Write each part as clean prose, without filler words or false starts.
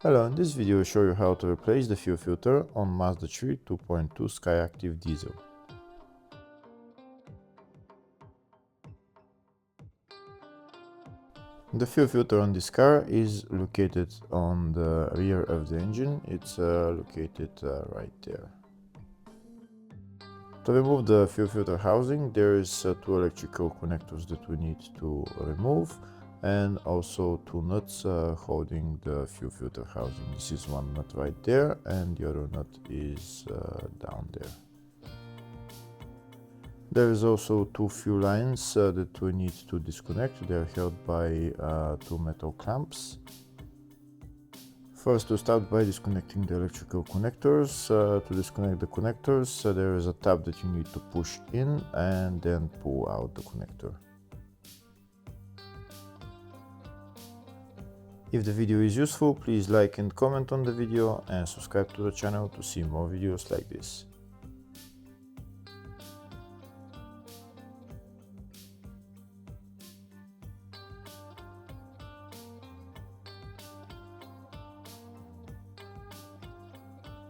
Hello, in this video I show you how to replace the fuel filter on Mazda 3 2.2 SkyActive diesel. The fuel filter on this car is located on the rear of the engine. It's located right there. To remove the fuel filter housing, there is two electrical connectors that we need to remove, and also two nuts holding the fuel filter housing. This is one nut right there, and the other nut is down there. There is also two fuel lines that we need to disconnect. They are held by two metal clamps. First, we start by disconnecting the electrical connectors. To disconnect the connectors, there is a tab that you need to push in and then pull out the connector. If the video is useful, please like and comment on the video and subscribe to the channel to see more videos like this.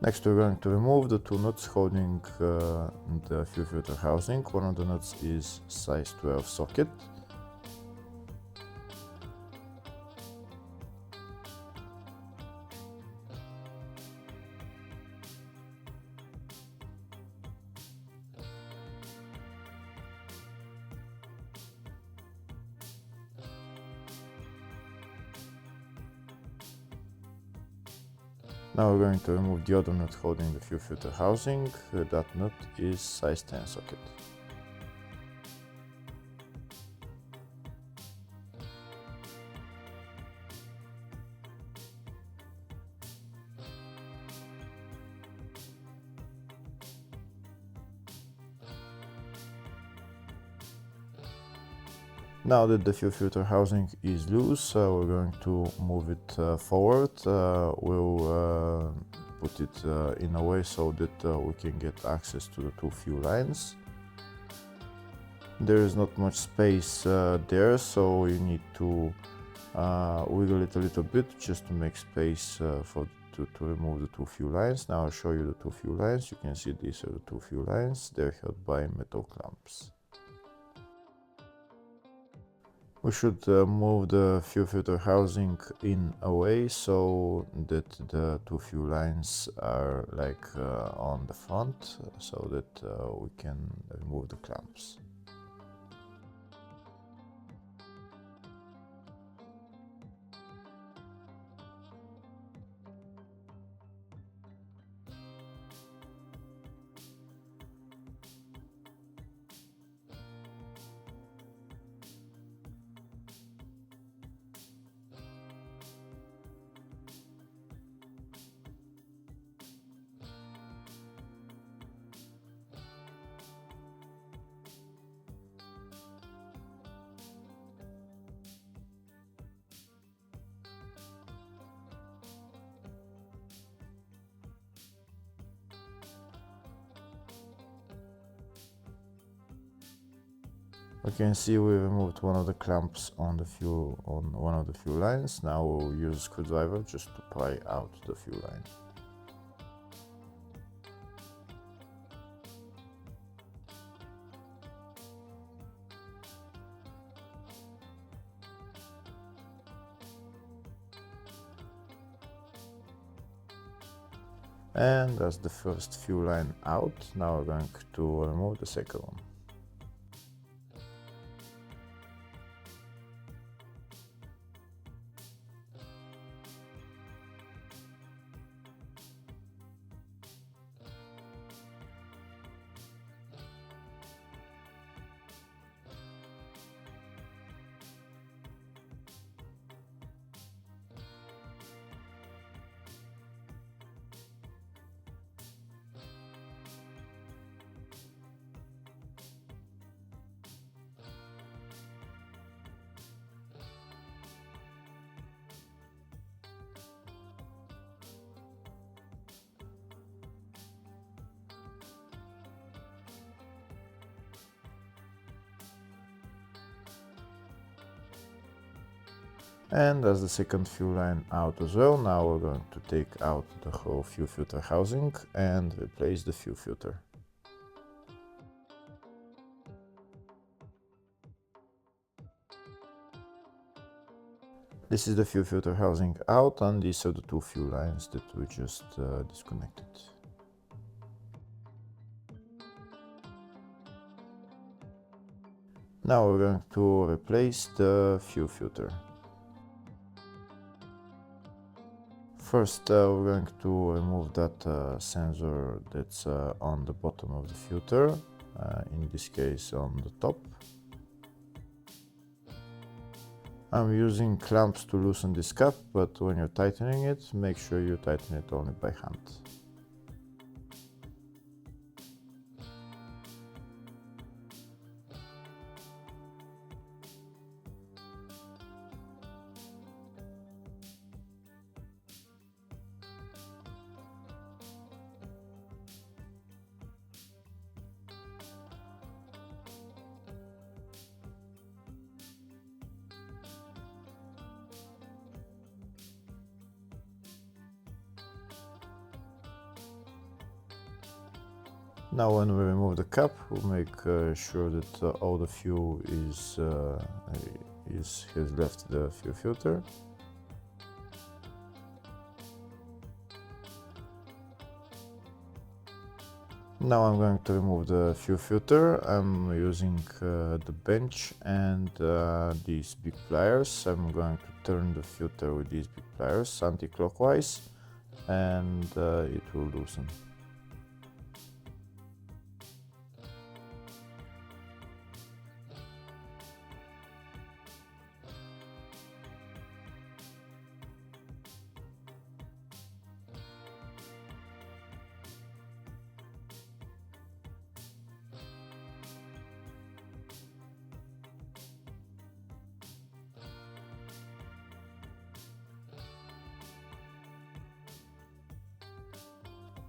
Next, we're going to remove the two nuts holding the fuel filter housing. One of the nuts is size 12 socket. Now we're going to remove the other nut holding the fuel filter housing. That nut is size 10 socket. Now that the fuel filter housing is loose, we're going to move it forward. We'll put it in a way so that we can get access to the two fuel lines. There is not much space there, so you need to wiggle it a little bit just to make space to remove the two fuel lines. Now I'll show you the two fuel lines. You can see these are the two fuel lines. They're held by metal clamps. We should move the fuel filter housing in a way so that the two fuel lines are like on the front, so that we can remove the clamps. We can see we removed one of the clamps on one of the fuel lines. Now we'll use a screwdriver just to pry out the fuel line. And that's the first fuel line out. Now we're going to remove the second one. And as the second fuel line out as well, now we're going to take out the whole fuel filter housing and replace the fuel filter. This is the fuel filter housing out, and these are the two fuel lines that we just disconnected. Now we're going to replace the fuel filter. First, we're going to remove that sensor that's on the bottom of the filter, in this case on the top. I'm using clamps to loosen this cap, but when you're tightening it, make sure you tighten it only by hand. Now when we remove the cap, we'll make sure that all the fuel has left the fuel filter. Now I'm going to remove the fuel filter. I'm using the bench and these big pliers. I'm going to turn the filter with these big pliers anti-clockwise, and it will loosen.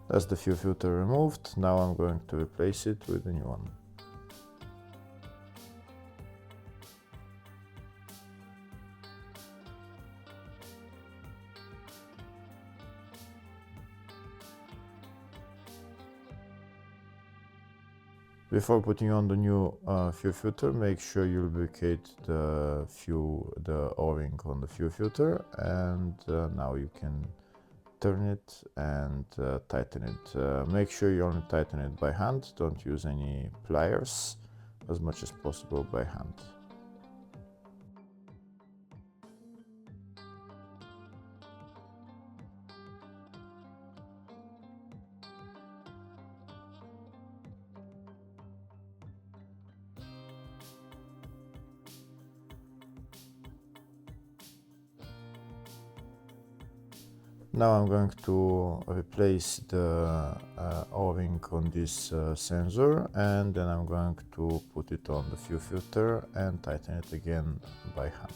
That's the fuel filter removed. Now I'm going to replace it with a new one. Before putting on the new fuel filter, make sure you lubricate the O-ring on the fuel filter, and now you can turn it and tighten it. Make sure you only tighten it by hand, don't use any pliers, as much as possible by hand. Now I'm going to replace the O-ring on this sensor, and then I'm going to put it on the fuel filter and tighten it again by hand.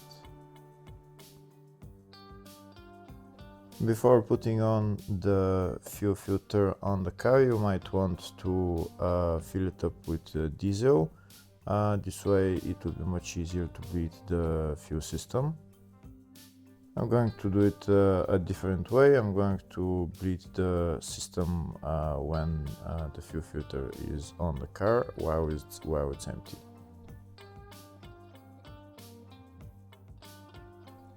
Before putting on the fuel filter on the car, you might want to fill it up with diesel. This way it will be much easier to bleed the fuel system. I'm going to do it a different way. I'm going to bleed the system when the fuel filter is on the car while it's empty.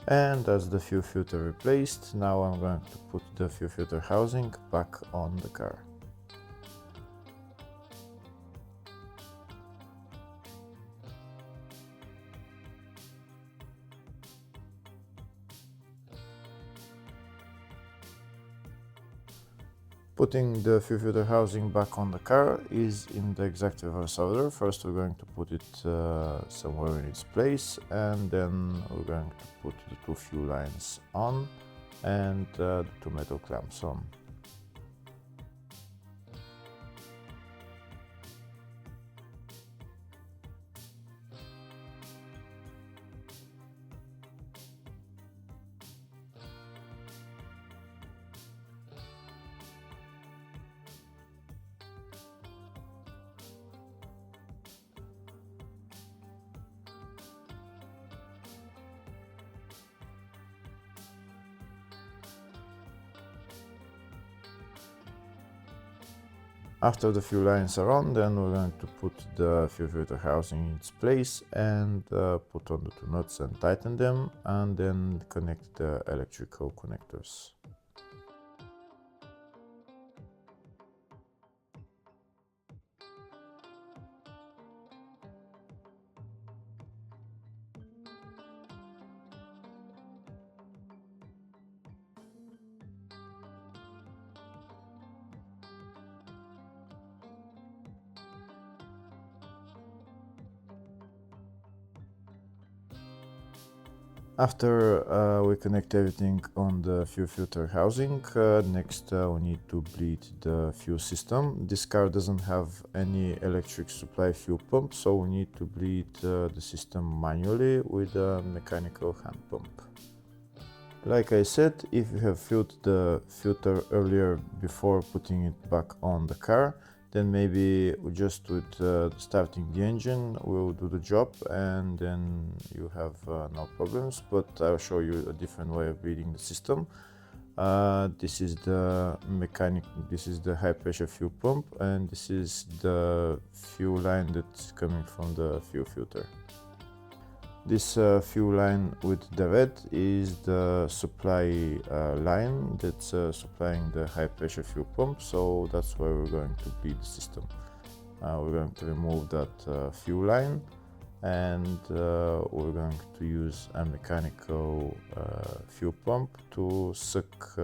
And as the fuel filter replaced, now I'm going to put the fuel filter housing back on the car. Putting the fuel filter housing back on the car is in the exact reverse order. First we're going to put it somewhere in its place, and then we're going to put the two fuel lines on and the two metal clamps on. After the fuel lines are on, then we're going to put the fuel filter housing in its place and put on the two nuts and tighten them, and then connect the electrical connectors. After we connect everything on the fuel filter housing, next we need to bleed the fuel system. This car doesn't have any electric supply fuel pump, so we need to bleed the system manually with a mechanical hand pump. Like I said, if you have filled the filter earlier before putting it back on the car, then maybe just with starting the engine will do the job, and then you have no problems. But I'll show you a different way of bleeding the system. This is the high pressure fuel pump, and this is the fuel line that's coming from the fuel filter. This fuel line with the red is the supply line that's supplying the high pressure fuel pump, so that's where we're going to bleed the system. We're going to remove that fuel line, and we're going to use a mechanical fuel pump to suck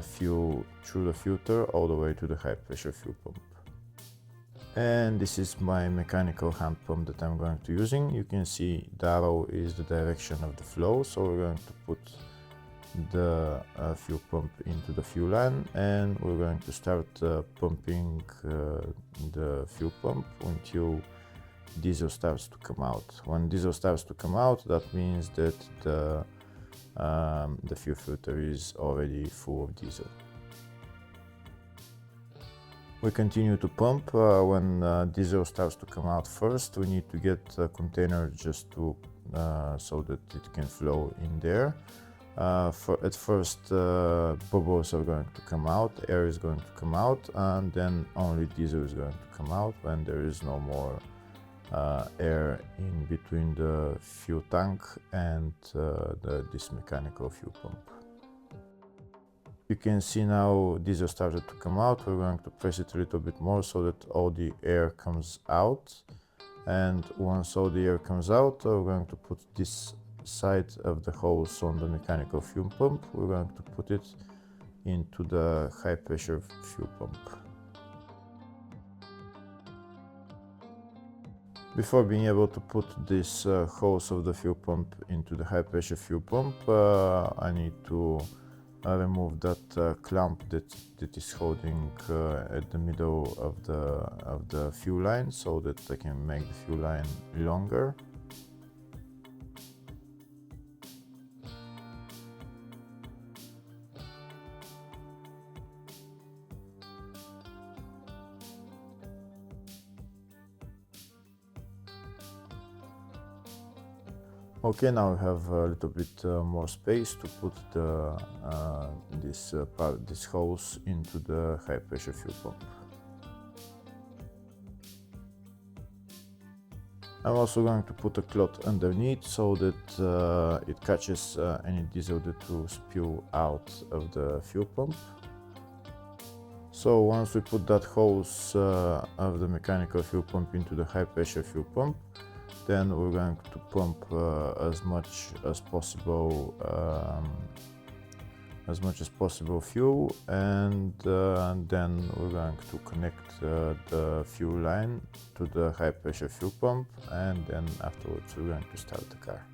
fuel through the filter all the way to the high pressure fuel pump. And this is my mechanical hand pump that I'm going to using. You can see the arrow is the direction of the flow, so we're going to put the fuel pump into the fuel line, and we're going to start pumping the fuel pump until diesel starts to come out. When diesel starts to come out, that means that the fuel filter is already full of diesel. We continue to pump. When diesel starts to come out first, we need to get a container just to so that it can flow in there. At first, bubbles are going to come out, air is going to come out, and then only diesel is going to come out when there is no more air in between the fuel tank and this mechanical fuel pump. You can see now diesel started to come out. We're going to press it a little bit more so that all the air comes out. And once all the air comes out, we're going to put this side of the hose on the mechanical fuel pump. We're going to put it into the high pressure fuel pump. Before being able to put this hose of the fuel pump into the high pressure fuel pump, I need to remove that clamp that is holding at the middle of the fuel line, so that I can make the fuel line longer. Okay, now we have a little bit more space to put this hose into the high pressure fuel pump. I'm also going to put a cloth underneath so that it catches any diesel that will spill out of the fuel pump. So once we put that hose of the mechanical fuel pump into the high pressure fuel pump, then we're going to pump as much as possible fuel, and then we're going to connect the fuel line to the high pressure fuel pump, and then afterwards we're going to start the car.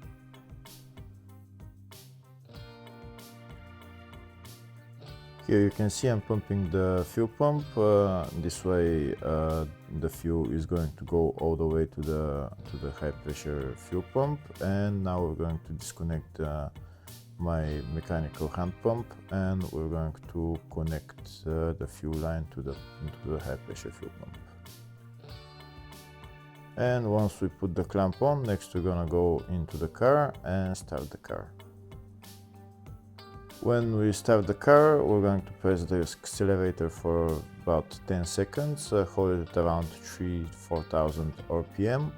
Here you can see I'm pumping the fuel pump. This way the fuel is going to go all the way to the high pressure fuel pump, and now we're going to disconnect my mechanical hand pump, and we're going to connect the fuel line into the high pressure fuel pump. And once we put the clamp on, next we're gonna go into the car and start the car. When we start the car, we're going to press the accelerator for about 10 seconds, hold it around 3,000–4,000 RPM,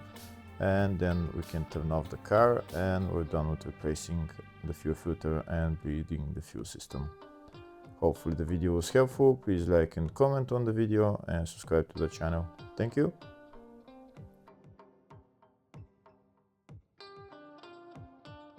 and then we can turn off the car, and we're done with replacing the fuel filter and bleeding the fuel system. Hopefully the video was helpful. Please like and comment on the video and subscribe to the channel. Thank you.